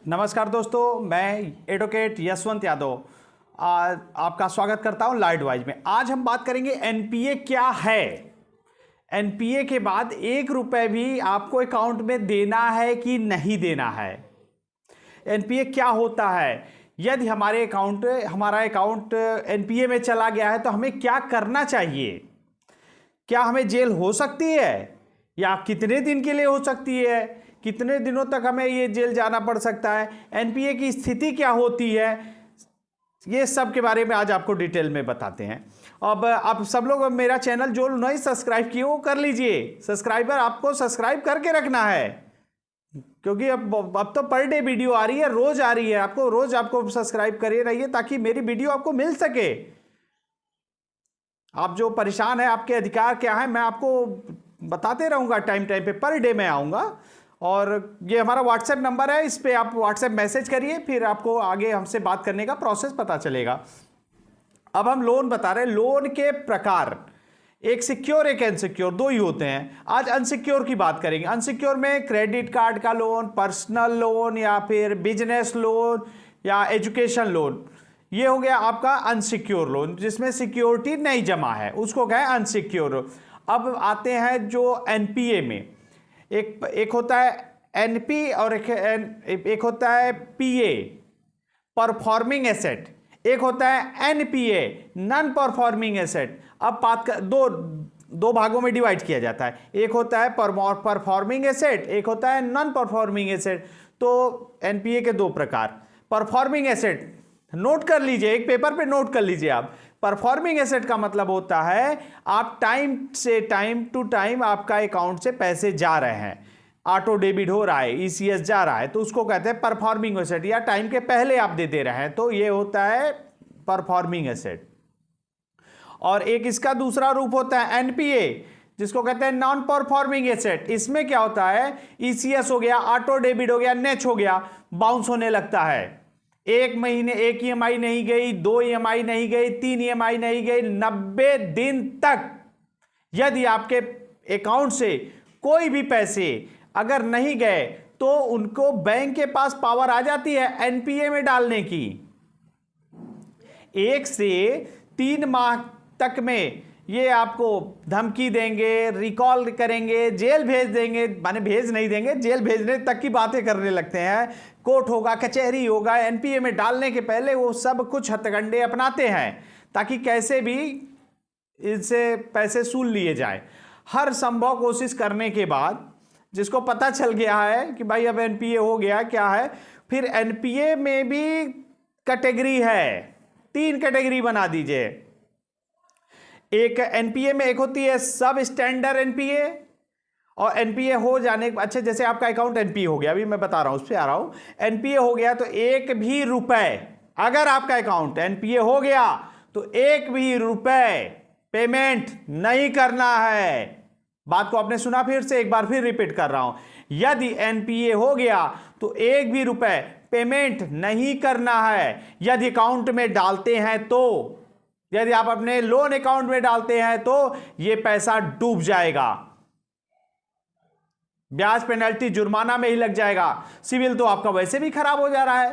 नमस्कार दोस्तों, मैं एडवोकेट यशवंत यादव आपका स्वागत करता हूं लाइट वाइज में। आज हम बात करेंगे एनपीए क्या है। एनपीए के बाद 1 रुपए भी आपको अकाउंट में देना है कि नहीं देना है। एनपीए क्या होता है, यदि हमारा अकाउंट एनपीए में चला गया है तो हमें क्या करना चाहिए। क्या हमें जेल हो सकती है या कितने दिन के लिए हो सकती है, कितने दिनों तक हमें ये जेल जाना पड़ सकता है, एनपीए की स्थिति क्या होती है, ये सब के बारे में आज आपको डिटेल में बताते हैं। अब आप सब लोग मेरा चैनल जो नहीं सब्सक्राइब किए वो कर लीजिए। सब्सक्राइबर आपको सब्सक्राइब करके रखना है, क्योंकि अब तो पर डे वीडियो आ रही है, रोज आ रही है। आपको रोज सब्सक्राइब करे रहिए ताकि मेरी वीडियो आपको मिल सके। आप जो परेशान है, आपके अधिकार क्या है, मैं आपको बताते रहूंगा। टाइम टाइम पे पर डे में आऊंगा। और ये हमारा व्हाट्सएप नंबर है, इस पे आप व्हाट्सएप मैसेज करिए, फिर आपको आगे हमसे बात करने का प्रोसेस पता चलेगा। अब हम लोन बता रहे हैं। लोन के प्रकार, एक सिक्योर एक अनसिक्योर, दो ही होते हैं। आज अनसिक्योर की बात करेंगे। अनसिक्योर में क्रेडिट कार्ड का लोन, पर्सनल लोन या फिर बिजनेस लोन या एजुकेशन लोन, ये हो गया आपका अनसिक्योर लोन, जिसमें सिक्योरिटी नहीं जमा है, उसको कहें अनसिक्योर। अब आते हैं जो एनपीए में, एक होता है एनपी और एक होता है पीए, परफॉर्मिंग एसेट। एक होता है एनपीए, नॉन परफॉर्मिंग एसेट। अब बात कर, दो भागों में डिवाइड किया जाता है। एक होता है परफॉर्मिंग एसेट, एक होता है नॉन परफॉर्मिंग एसेट। तो एनपीए के 2 प्रकार। परफॉर्मिंग एसेट नोट कर लीजिए, एक पेपर पे नोट कर लीजिए आप। परफॉर्मिंग एसेट का मतलब होता है आप टाइम टू टाइम आपका अकाउंट से पैसे जा रहे हैं, ऑटो डेबिट हो रहा है, ईसीएस जा रहा है, तो उसको कहते हैं परफॉर्मिंग एसेट, या टाइम के पहले आप दे रहे हैं, तो ये होता है परफॉर्मिंग एसेट। और एक इसका दूसरा रूप होता है एनपीए, जिसको कहते हैं नॉन परफॉर्मिंग एसेट। इसमें क्या होता है, ईसीएस हो गया, ऑटो डेबिट हो गया, नेच हो गया, बाउंस होने लगता है। 1 महीने 1 ईएमआई नहीं गई, 2 ईएमआई नहीं गई, 3 ईएमआई नहीं गई, 90 दिन तक यदि आपके अकाउंट से कोई भी पैसे अगर नहीं गए तो उनको बैंक के पास पावर आ जाती है एनपीए में डालने की। 1 से 3 माह तक में ये आपको धमकी देंगे, रिकॉल करेंगे, जेल भेज देंगे, माने भेज नहीं देंगे, जेल भेजने तक की बातें करने लगते हैं। कोर्ट होगा, कचहरी होगा, एनपीए में डालने के पहले वो सब कुछ हथकंडे अपनाते हैं ताकि कैसे भी इनसे पैसे सूल लिए जाए। हर संभव कोशिश करने के बाद जिसको पता चल गया है कि भाई अब एनपीए हो गया, क्या है, फिर एनपीए में भी कैटेगरी है, 3 कैटेगरी बना दीजिए। एक एनपीए में एक होती है सब स्टैंडर्ड एनपीए, और एनपीए हो जाने, अच्छा जैसे आपका अकाउंट एनपीए हो गया, अभी मैं बता रहा हूं, उस पर आ रहा हूं। एनपीए हो गया तो 1 भी रुपए, अगर आपका अकाउंट एनपीए हो गया तो 1 भी रुपए पेमेंट नहीं करना है। बात को आपने सुना, फिर से एक बार फिर रिपीट कर रहा हूं। यदि एनपीए हो गया तो 1 भी रुपए पेमेंट नहीं करना है। यदि अकाउंट में डालते हैं तो, यदि आप अपने लोन अकाउंट में डालते हैं तो यह पैसा डूब जाएगा, ब्याज पेनल्टी जुर्माना में ही लग जाएगा। सिविल तो आपका वैसे भी खराब हो जा रहा है,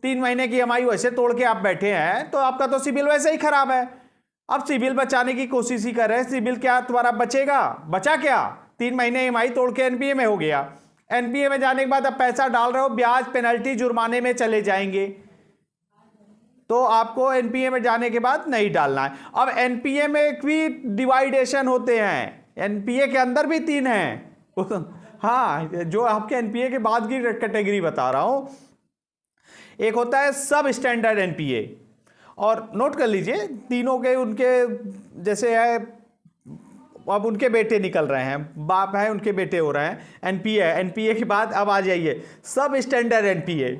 3 महीने की ईएमआई वैसे तोड़ के आप बैठे हैं, तो आपका तो सिविल वैसे ही खराब है। अब सिविल बचाने की कोशिश ही कर रहे हैं, सिविल क्या तुम्हारा बचेगा, बचा क्या? 3 महीने ईएमआई तोड़ के एनपीए में हो गया। एनपीए में जाने के बाद अब पैसा डाल रहे हो, ब्याज पेनल्टी जुर्माने में चले जाएंगे, तो आपको एनपीए में जाने के बाद नहीं डालना है। अब एनपीए में भी डिवाइडेशन होते हैं, एनपीए के अंदर भी 3 हैं। हाँ, जो आपके एनपीए के बाद की कैटेगरी बता रहा हूं। एक होता है सब स्टैंडर्ड एनपीए, और नोट कर लीजिए, तीनों के उनके जैसे है, अब उनके बेटे निकल रहे हैं, बाप है उनके बेटे हो रहे हैं। एनपीए, एनपीए के बाद अब आ जाइए सब स्टैंडर्ड एनपीए।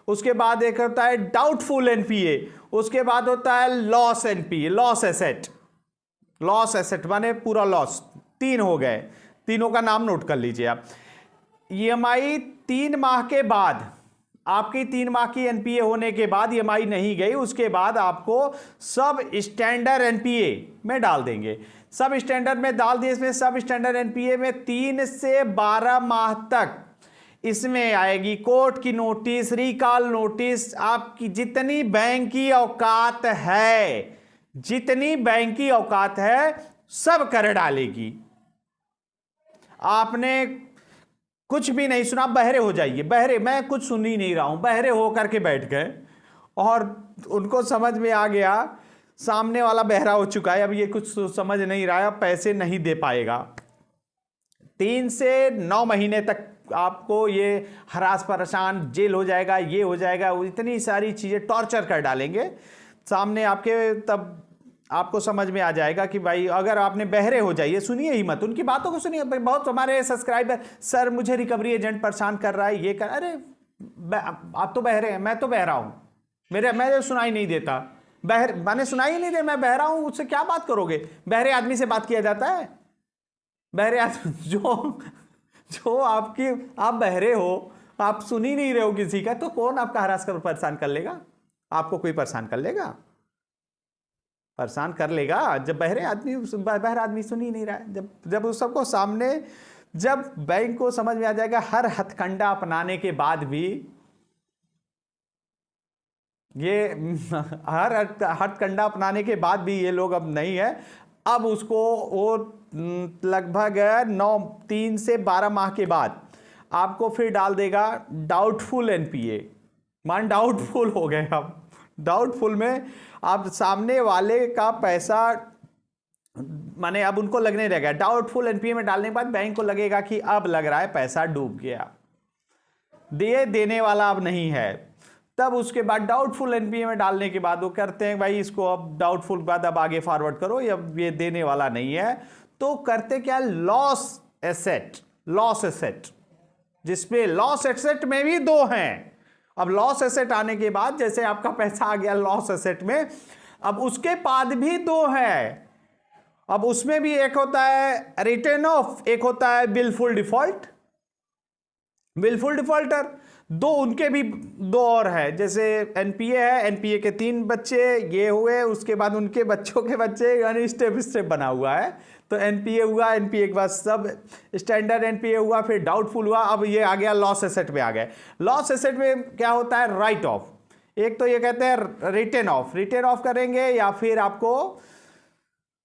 उसके बाद एक होता है डाउटफुल एनपीए, उसके बाद होता है loss NPA, loss asset. Loss asset माने पूरा लॉस। 3 हो गए, तीनों का नाम नोट कर लीजिए आप। ईएमआई 3 माह के बाद, आपकी 3 माह की एनपीए होने के बाद ईएमआई नहीं गई, उसके बाद आपको सब स्टैंडर्ड एनपीए में डाल देंगे। सब स्टैंडर्ड में डाल दिए। इसमें सब स्टैंडर्ड एनपीए में 3 से 12 माह तक इसमें आएगी कोर्ट की नोटिस, रिकॉल नोटिस, आपकी जितनी बैंक की औकात है, जितनी बैंक की औकात है सब कर डालेगी। आपने कुछ भी नहीं सुना, बहरे हो जाइए, बहरे, मैं कुछ सुन ही नहीं रहा हूं, बहरे हो करके बैठ गए और उनको समझ में आ गया सामने वाला बहरा हो चुका है, अब ये कुछ समझ नहीं रहा है, पैसे नहीं दे पाएगा। 3 से 9 महीने तक आपको ये हरास परेशान, जेल हो जाएगा, ये हो जाएगा, इतनी सारी चीजें टॉर्चर कर डालेंगे सामने आपके। तब आपको समझ में आ जाएगा कि भाई अगर आपने बहरे हो जाइए, सुनिए ही मत, उनकी बातों को सुनिए। बहुत हमारे सब्सक्राइबर, सर मुझे रिकवरी एजेंट परेशान कर रहा है, ये कर, अरे आप तो बहरे हैं, मैं तो बहरा हूं, मैं सुनाई नहीं देता, मैंने सुनाई ही नहीं दे, मैं बहरा हूं, उससे क्या बात करोगे? बहरे आदमी से बात किया जाता है? बहरे आदमी जो आप बहरे हो, आप सुन ही नहीं रहे हो किसी का, तो कौन आपका हरास कर परेशान कर लेगा? आपको कोई परेशान कर लेगा? परेशान कर लेगा जब बहरा आदमी सुन ही नहीं रहा है। जब उस सबको सामने, जब बैंक को समझ में आ जाएगा, हर हथकंडा अपनाने के बाद भी, ये हर हथकंडा अपनाने के बाद भी ये लोग अब नहीं है। अब उसको वो लगभग 3 से 12 माह के बाद आपको फिर डाल देगा डाउटफुल एनपीए। मान डाउटफुल हो गए, अब डाउटफुल में आप सामने वाले का पैसा, माने अब उनको लगने लगेगा, डाउटफुल एनपीए में डालने के बाद बैंक को लगेगा कि अब लग रहा है पैसा डूब गया, देने वाला अब नहीं है। तब उसके बाद डाउटफुल एनपीए में डालने के बाद वो करते हैं भाई इसको अब डाउटफुल बाद अब आगे फॉरवर्ड करो, अब ये देने वाला नहीं है, तो करते क्या, लॉस एसेट, जिसमें लॉस एसेट में भी 2 हैं। अब लॉस एसेट आने के बाद, जैसे आपका पैसा आ गया लॉस एसेट में, अब उसके बाद भी 2 है। अब उसमें भी एक होता है रिटर्न ऑफ, एक होता है बिलफुल डिफॉल्टर, 2 उनके भी 2 और है। जैसे एनपीए है, एनपीए के 3 बच्चे ये हुए, उसके बाद उनके बच्चों के बच्चे, यानी स्टेप बना हुआ है। तो एनपीए हुआ, एनपीए के बाद सब स्टैंडर्ड एनपीए हुआ, फिर डाउटफुल हुआ, अब ये आ गया लॉस एसेट में आ गए। लॉस एसेट में क्या होता है, राइट ऑफ। एक तो ये कहते हैं रिटर्न ऑफ करेंगे, या फिर आपको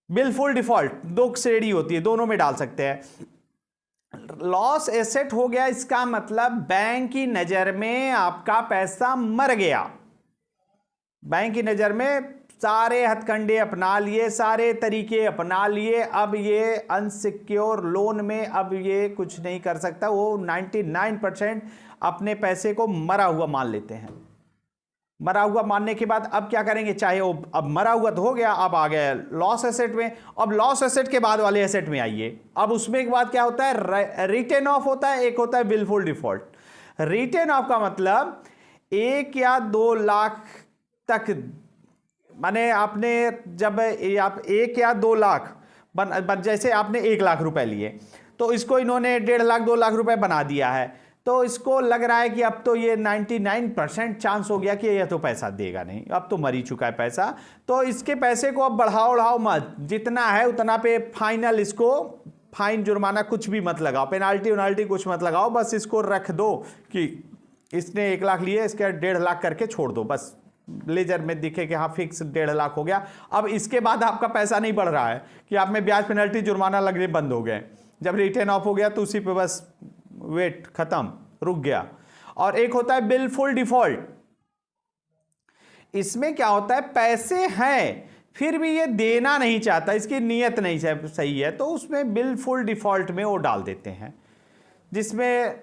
बिलफुल डिफॉल्ट, 2 श्रेणी होती है, दोनों में डाल सकते हैं। लॉस एसेट हो गया, इसका मतलब बैंक की नजर में आपका पैसा मर गया। बैंक की नजर में सारे हथकंडे अपना लिए, सारे तरीके अपना लिए, अब ये अनसिक्योर लोन में अब ये कुछ नहीं कर सकता। वो 99% अपने पैसे को मरा हुआ मान लेते हैं। मरा हुआ मानने के बाद अब क्या करेंगे, चाहे वो अब मरा हुआ तो हो गया, अब आ गया लॉस एसेट में। अब लॉस एसेट के बाद वाले एसेट में आइए, अब उसमें एक बाद क्या होता है, रिटर्न ऑफ होता है, एक होता है बिलफुल डिफॉल्ट। रिटर्न ऑफ का मतलब 1 या 2 लाख तक, माने आपने जब आप 1 या 2 लाख जैसे आपने 1 लाख रुपए लिए, तो इसको इन्होंने 1.5 लाख 2 लाख रुपए बना दिया है, तो इसको लग रहा है कि अब तो ये 99% चांस हो गया कि यह तो पैसा देगा नहीं, अब तो मर ही चुका है पैसा। तो इसके पैसे को अब बढ़ाओ मत, जितना है उतना पे फाइनल, इसको फाइन जुर्माना कुछ भी मत लगाओ, पेनाल्टी कुछ मत लगाओ, बस इसको रख दो कि इसने 1 लाख लिए, इसके 1.5 लाख करके छोड़ दो, बस लेजर में दिखे कि हाँ फिक्स 1.5 लाख हो गया। अब इसके बाद आपका पैसा नहीं बढ़ रहा है कि आप में ब्याज पेनल्टी जुर्माना लगने बंद हो गए। जब रिटर्न ऑफ हो गया तो उसी पे बस वेट खत्म, रुक गया। और एक होता है बिलफुल डिफॉल्ट। इसमें क्या होता है, पैसे हैं फिर भी ये देना नहीं चाहता, इसकी नीयत नहीं सही है, तो उसमें बिलफुल डिफॉल्ट में वो डाल देते हैं, जिसमें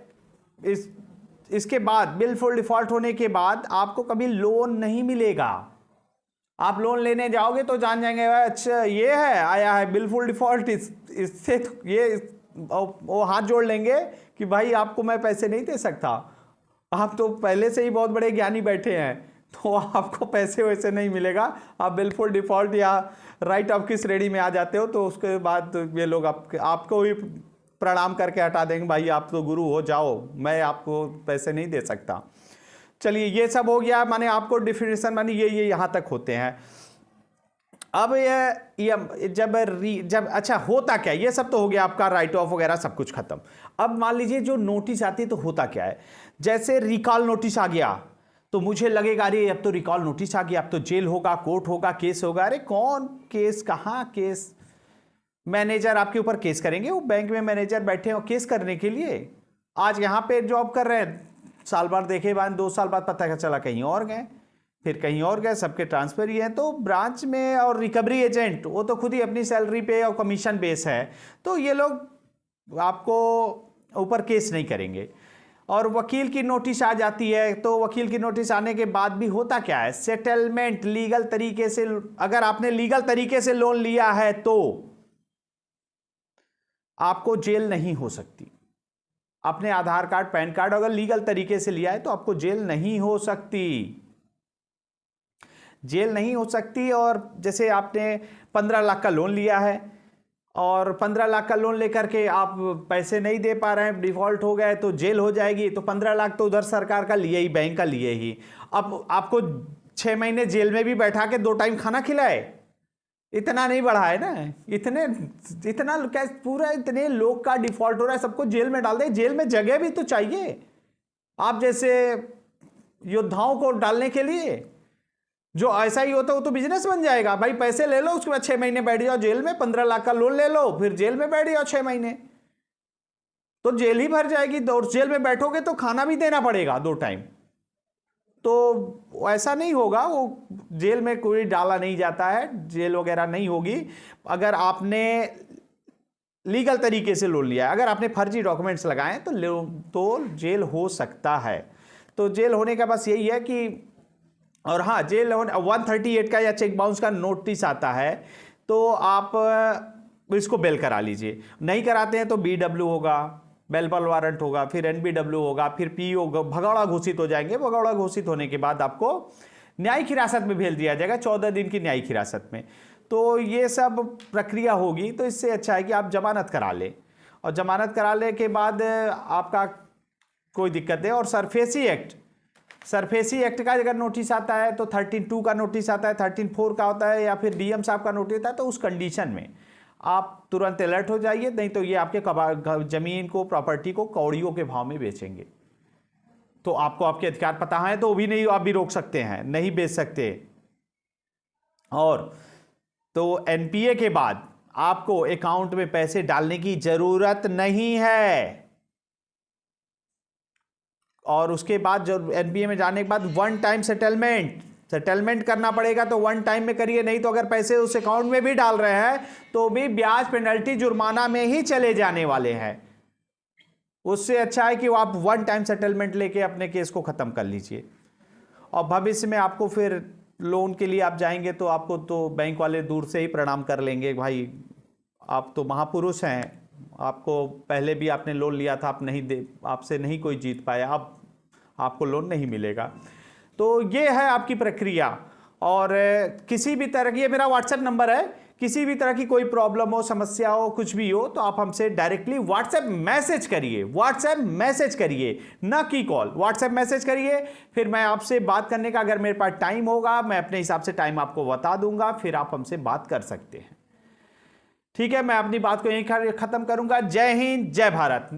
इसके बाद बिलफुल डिफॉल्ट होने के बाद आपको कभी लोन नहीं मिलेगा। आप लोन लेने जाओगे तो जान जाएंगे अच्छा ये है, आया है बिलफुल डिफॉल्ट, इससे तो ये वो हाथ जोड़ लेंगे कि भाई आपको मैं पैसे नहीं दे सकता, आप तो पहले से ही बहुत बड़े ज्ञानी बैठे हैं, तो आपको पैसे वैसे नहीं मिलेगा, आप बिलफुल डिफॉल्ट या राइट ऑफ की श्रेणी में आ जाते हो। तो उसके बाद ये लोग आपको ही प्रणाम करके हटा देंगे, भाई आप तो गुरु हो जाओ, मैं आपको पैसे नहीं दे सकता। चलिए ये सब हो गया, माने आपको डिफिनेशन, माने ये यहाँ तक होते हैं। अब ये जब अच्छा होता क्या है, ये सब तो हो गया आपका राइट ऑफ वगैरह सब कुछ खत्म। अब मान लीजिए जो नोटिस आती है तो होता क्या है, जैसे रिकॉल नोटिस आ गया तो मुझे लगेगा अरे अब तो रिकॉल नोटिस आ गया, अब तो जेल होगा, कोर्ट होगा, केस होगा। अरे कौन केस, कहाँ केस? मैनेजर आपके ऊपर केस करेंगे, वो बैंक में मैनेजर बैठे हो केस करने के लिए। आज यहाँ पे जॉब कर रहे हैं, साल भर देखे बाद 2 साल बाद पता चला कहीं और गए, फिर कहीं और गए, सबके ट्रांसफर ही है। तो ब्रांच में और रिकवरी एजेंट वो तो खुद ही अपनी सैलरी पे और कमीशन बेस है, तो ये लोग आपको ऊपर केस नहीं करेंगे। और वकील की नोटिस आ जाती है, तो वकील की नोटिस आने के बाद भी होता क्या है, सेटलमेंट लीगल तरीके से, अगर आपने लीगल तरीके से लोन लिया है तो आपको जेल नहीं हो सकती। अपने आधार कार्ड पैन कार्ड अगर लीगल तरीके से लिया है तो आपको जेल नहीं हो सकती, जेल नहीं हो सकती। और जैसे आपने 15 लाख का लोन लिया है और 15 लाख का लोन लेकर के आप पैसे नहीं दे पा रहे हैं, डिफॉल्ट हो गए, तो जेल हो जाएगी। तो 15 लाख तो उधर सरकार का लिए ही, बैंक का लिए ही। अब आपको 6 महीने जेल में भी बैठा के 2 टाइम खाना खिलाए, इतना नहीं बढ़ा है ना, इतना क्या पूरा इतने लोग का डिफॉल्ट हो रहा है, सबको जेल में डाल दे। जेल में जगह भी तो चाहिए आप जैसे योद्धाओं को डालने के लिए। जो ऐसा ही होता है वो तो बिजनेस बन जाएगा भाई, पैसे ले लो उसके बाद 6 महीने बैठ जाओ जेल में, 15 लाख का लोन ले लो फिर जेल में बैठ जाओ 6 महीने, तो जेल ही भर जाएगी। और जेल में बैठोगे तो खाना भी देना पड़ेगा 2 टाइम, तो ऐसा नहीं होगा। वो जेल में कोई डाला नहीं जाता है, जेल वगैरह नहीं होगी अगर आपने लीगल तरीके से लोन लिया है। अगर आपने फर्जी डॉक्यूमेंट्स लगाए तो जेल हो सकता है। तो जेल होने का बस यही है कि, और हाँ, जेल होने 138 का या चेक बाउंस का नोटिस आता है तो आप इसको बेल करा लीजिए। नहीं कराते हैं तो BW होगा, बेलबल वारंट होगा, फिर NBW होगा, फिर PO भगौड़ा घोषित हो जाएंगे। भगौड़ा घोषित होने के बाद आपको न्यायिक हिरासत में भेज दिया जाएगा, 14 दिन की न्यायिक हिरासत में। तो ये सब प्रक्रिया होगी। तो इससे अच्छा है कि आप जमानत करा लें, और जमानत कराने के बाद आपका कोई दिक्कत है। और सरफेसी एक्ट का अगर नोटिस आता है तो 13(2) का नोटिस आता है, 13(4) का होता है, या फिर DM साहब का नोटिस आता है, तो उस कंडीशन में आप तुरंत अलर्ट हो जाइए, नहीं तो ये आपके जमीन को, प्रॉपर्टी को कौड़ियों के भाव में बेचेंगे। तो आपको आपके अधिकार पता है तो भी नहीं, आप भी रोक सकते हैं, नहीं बेच सकते। और तो NPA के बाद आपको अकाउंट में पैसे डालने की जरूरत नहीं है। और उसके बाद जो NPA में जाने के बाद 1 टाइम सेटलमेंट करना पड़ेगा, तो 1 टाइम में करिए, नहीं तो अगर पैसे उस अकाउंट में भी डाल रहे हैं तो भी ब्याज, पेनल्टी, जुर्माना में ही चले जाने वाले हैं। उससे अच्छा है कि वो आप 1 टाइम सेटलमेंट लेके अपने केस को खत्म कर लीजिए। और भविष्य में आपको फिर लोन के लिए आप जाएंगे तो आपको तो बैंक वाले दूर से ही प्रणाम कर लेंगे, भाई आप तो महापुरुष हैं, आपको पहले भी आपने लोन लिया था, आपसे नहीं कोई जीत पाया, अब आपको लोन नहीं मिलेगा। तो ये है आपकी प्रक्रिया। और किसी भी तरह की, ये मेरा WhatsApp नंबर है, किसी भी तरह की कोई प्रॉब्लम हो, समस्या हो, कुछ भी हो, तो आप हमसे डायरेक्टली WhatsApp मैसेज करिए, ना कि कॉल। WhatsApp मैसेज करिए, फिर मैं आपसे बात करने का, अगर मेरे पास टाइम होगा, मैं अपने हिसाब से टाइम आपको बता दूंगा, फिर आप हमसे बात कर सकते हैं। ठीक है, मैं अपनी बात को यहीं खत्म करूंगा। जय हिंद, जय भारत।